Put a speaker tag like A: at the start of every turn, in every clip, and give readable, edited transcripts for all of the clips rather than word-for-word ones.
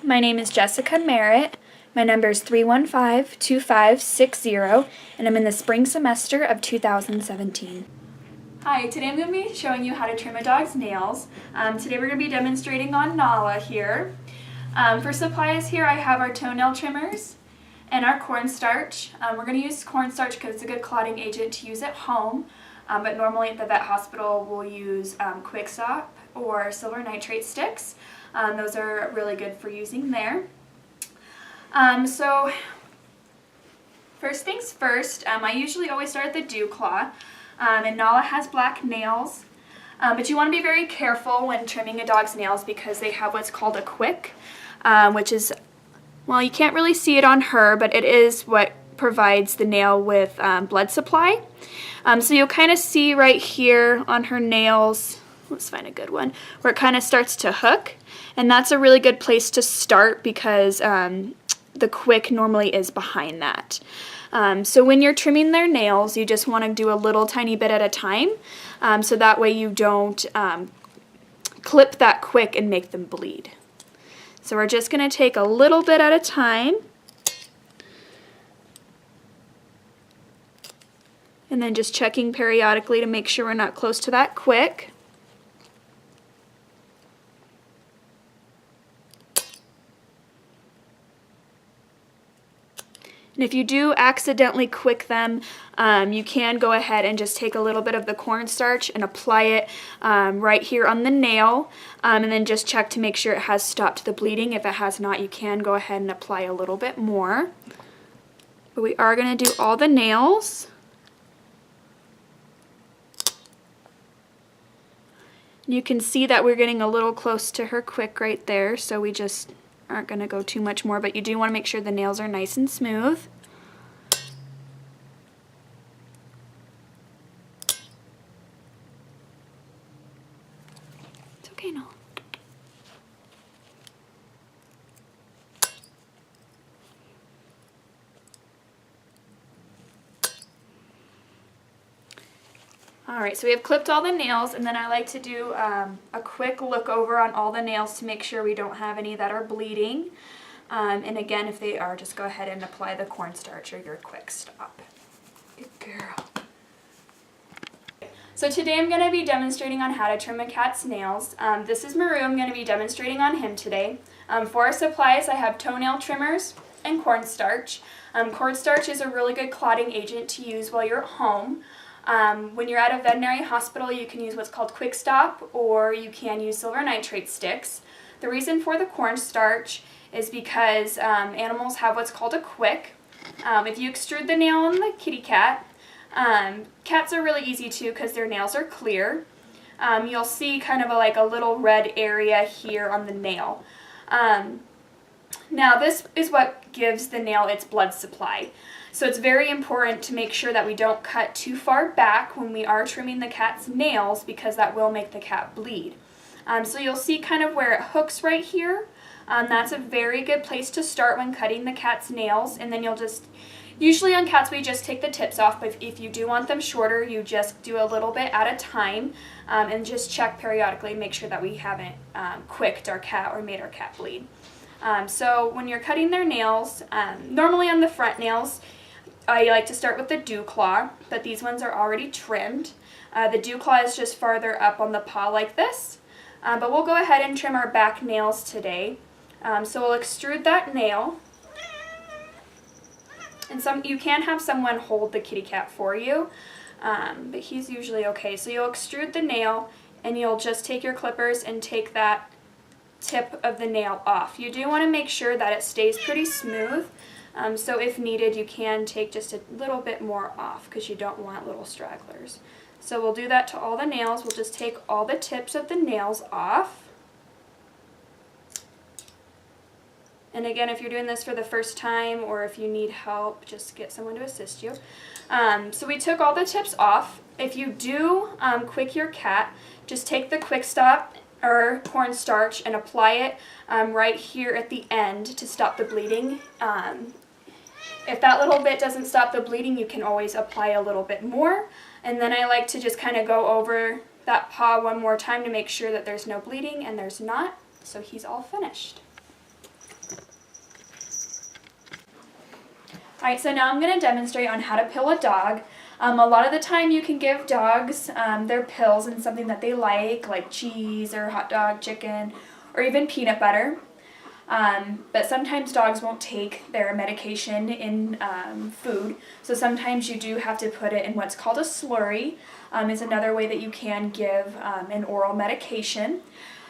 A: my name is Jessica Merritt. My number is 315-2560, and I'm in the spring semester of 2017. Hi, today I'm going to be showing you how to trim a dog's nails. Today we're going to be demonstrating on Nala here. For supplies here I have our toenail trimmers and our cornstarch. We're going to use cornstarch because it's a good clotting agent to use at home, but normally at the vet hospital we'll use Quick Stop or silver nitrate sticks. Those are really good for using there. So first things first, I usually always start at the dew claw, and Nala has black nails, but you want to be very careful when trimming a dog's nails because they have what's called a quick, which is, well, you can't really see it on her, but it is what provides the nail with blood supply. So you'll kind of see right here on her nails, let's find a good one, where it kind of starts to hook, and that's a really good place to start because the quick normally is behind that. So when you're trimming their nails, you just want to do a little tiny bit at a time, so that way you don't clip that quick and make them bleed. So we're just going to take a little bit at a time, and then just checking periodically to make sure we're not close to that quick. And if you do accidentally quick them, you can go ahead and just take a little bit of the cornstarch and apply it right here on the nail, and then just check to make sure it has stopped the bleeding. If it has not, you can go ahead and apply a little bit more. But we are going to do all the nails. You can see that we're getting a little close to her quick right there, so we just aren't going to go too much more, but you do want to make sure the nails are nice and smooth. It's okay now. Alright, so we have clipped all the nails, and then I like to do a quick look over on all the nails to make sure we don't have any that are bleeding. And again, if they are, just go ahead and apply the cornstarch or your Quick Stop. Good girl. So today I'm going to be demonstrating on how to trim a cat's nails. This is Maru. I'm going to be demonstrating on him today. For our supplies, I have toenail trimmers and cornstarch. Cornstarch is a really good clotting agent to use while you're at home. When you're at a veterinary hospital, you can use what's called Quick Stop, or you can use silver nitrate sticks. The reason for the cornstarch is because animals have what's called a quick. If you extrude the nail on the kitty cat, cats are really easy too because their nails are clear. You'll see kind of like a little red area here on the nail. Now this is what gives the nail its blood supply. So it's very important to make sure that we don't cut too far back when we are trimming the cat's nails because that will make the cat bleed. So you'll see kind of where it hooks right here. That's a very good place to start when cutting the cat's nails, and then you'll just, usually on cats we just take the tips off, but if you do want them shorter, you just do a little bit at a time, and just check periodically, make sure that we haven't quicked our cat or made our cat bleed. So when you're cutting their nails, normally on the front nails, I like to start with the dew claw, but these ones are already trimmed. The dew claw is just farther up on the paw like this, but we'll go ahead and trim our back nails today. So we'll extrude that nail, and you can have someone hold the kitty cat for you, but he's usually okay. So you'll extrude the nail, and you'll just take your clippers and take that tip of the nail off. You do want to make sure that it stays pretty smooth. So if needed, you can take just a little bit more off because you don't want little stragglers. So we'll do that to all the nails. We'll just take all the tips of the nails off. And again, if you're doing this for the first time or if you need help, just get someone to assist you. So we took all the tips off. If you do quick your cat, just take the Quick Stop or cornstarch and apply it right here at the end to stop the bleeding. If that little bit doesn't stop the bleeding, you can always apply a little bit more. And then I like to just kind of go over that paw one more time to make sure that there's no bleeding, and there's not. So he's all finished. Alright, so now I'm going to demonstrate on how to pill a dog. A lot of the time you can give dogs their pills in something that they like cheese or hot dog, chicken, or even peanut butter. But sometimes dogs won't take their medication in food, so sometimes you do have to put it in what's called a slurry. It's another way that you can give an oral medication.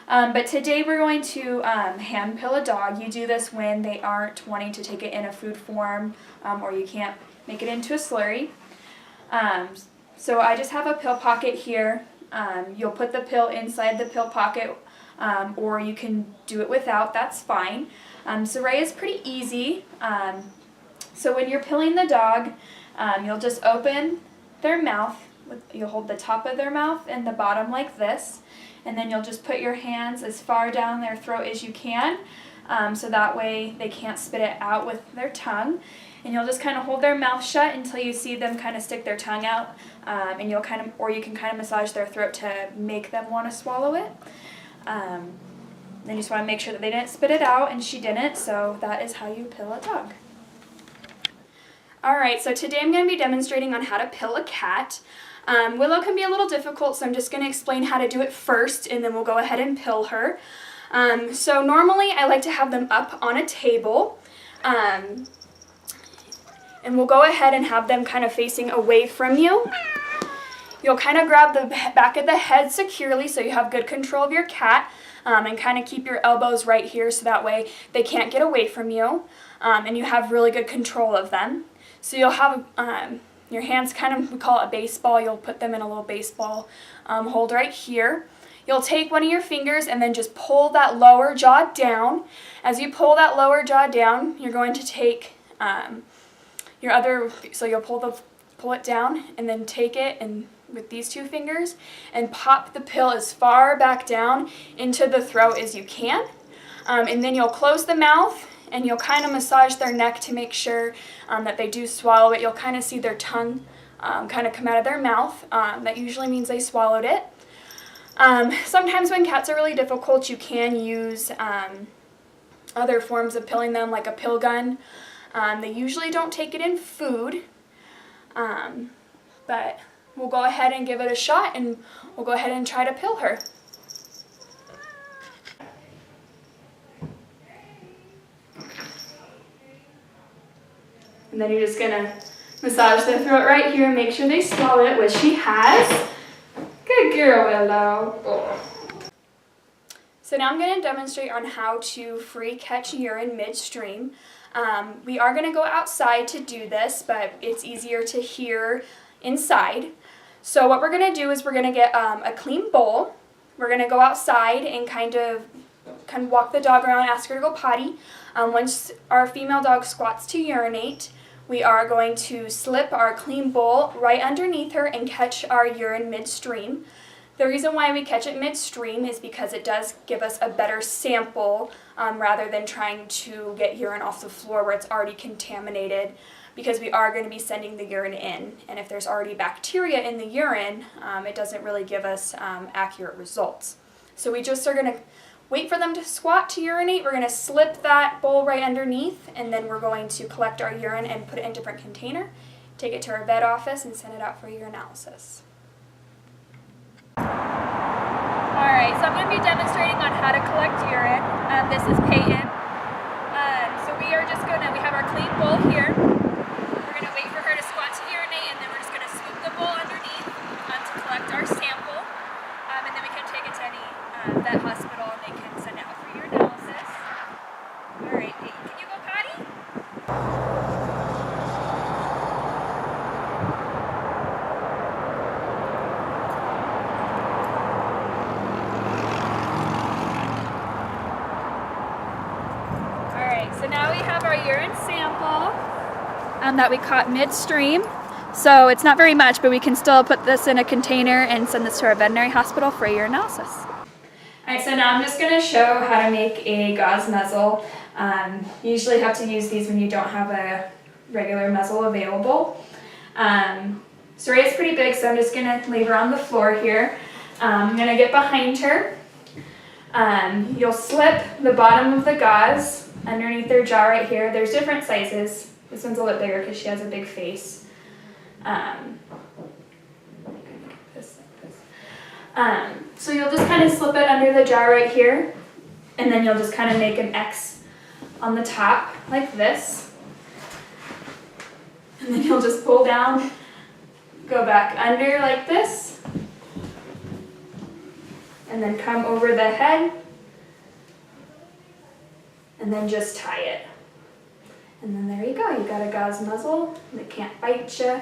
A: But today we're going to hand pill a dog. You do this when they aren't wanting to take it in a food form or you can't make it into a slurry. So I just have a pill pocket here. You'll put the pill inside the pill pocket or you can do it without, that's fine. Soraya is pretty easy. So when you're pilling the dog, you'll just open their mouth. You'll hold the top of their mouth and the bottom like this, and then you'll just put your hands as far down their throat as you can, so that way they can't spit it out with their tongue. And you'll just kind of hold their mouth shut until you see them kind of stick their tongue out, and you can kind of massage their throat to make them want to swallow it. Then you just want to make sure that they didn't spit it out, and she didn't, so that is how you pill a dog. Alright, so today I'm going to be demonstrating on how to pill a cat. Willow can be a little difficult, so I'm just going to explain how to do it first, and then we'll go ahead and pill her. So normally I like to have them up on a table, and we'll go ahead and have them kind of facing away from you. You'll kind of grab the back of the head securely so you have good control of your cat, and kind of keep your elbows right here so that way they can't get away from you, and you have really good control of them. So you'll have your hands kind of, we call it a baseball. You'll put them in a little baseball hold right here. You'll take one of your fingers and then just pull that lower jaw down. As you pull that lower jaw down, you're going to take your other, so you'll pull it down and then take it and with these two fingers and pop the pill as far back down into the throat as you can. And then you'll close the mouth and you'll kind of massage their neck to make sure that they do swallow it. You'll kind of see their tongue kind of come out of their mouth. That usually means they swallowed it. Sometimes when cats are really difficult, you can use other forms of pilling them, like a pill gun. They usually don't take it in food, but we'll go ahead and give it a shot, and we'll go ahead and try to pill her. And then you're just going to massage their throat right here and make sure they swallow it, which she has. Good girl, Willow. Oh. So now I'm going to demonstrate on how to free catch urine midstream. We are going to go outside to do this, but it's easier to hear inside. So what we're going to do is we're going to get a clean bowl. We're going to go outside and kind of walk the dog around, ask her to go potty. Once our female dog squats to urinate, we are going to slip our clean bowl right underneath her and catch our urine midstream. The reason why we catch it midstream is because it does give us a better sample rather than trying to get urine off the floor where it's already contaminated, because we are going to be sending the urine in. And if there's already bacteria in the urine, it doesn't really give us accurate results. So we just are going to wait for them to squat to urinate. We're going to slip that bowl right underneath, and then we're going to collect our urine and put it in a different container, take it to our vet office, and send it out for urinalysis. Alright, so I'm going to be demonstrating on how to collect urine. This is Peyton. So we have our clean bowl here. We're going to wait for her to squat to urinate, and then we're just going to scoop the bowl underneath to collect our sample. And then we can take it to any vet hospital and they can send it out for urinalysis. Alright, Peyton, can you go potty? Alright, so now we have our urine sample that we caught midstream. So it's not very much, but we can still put this in a container and send this to our veterinary hospital for urinalysis. Alright, so now I'm just going to show how to make a gauze muzzle. You usually have to use these when you don't have a regular muzzle available. Soraya's pretty big, so I'm just going to leave her on the floor here. I'm going to get behind her. You'll slip the bottom of the gauze underneath their jaw right here. There's different sizes. This one's a little bit bigger because she has a big face. So you'll just kind of slip it under the jar right here, and then you'll just kind of make an X on the top like this. And then you'll just pull down, go back under like this, and then come over the head, and then just tie it. And then there you go, you got a gauze muzzle, and it can't bite you.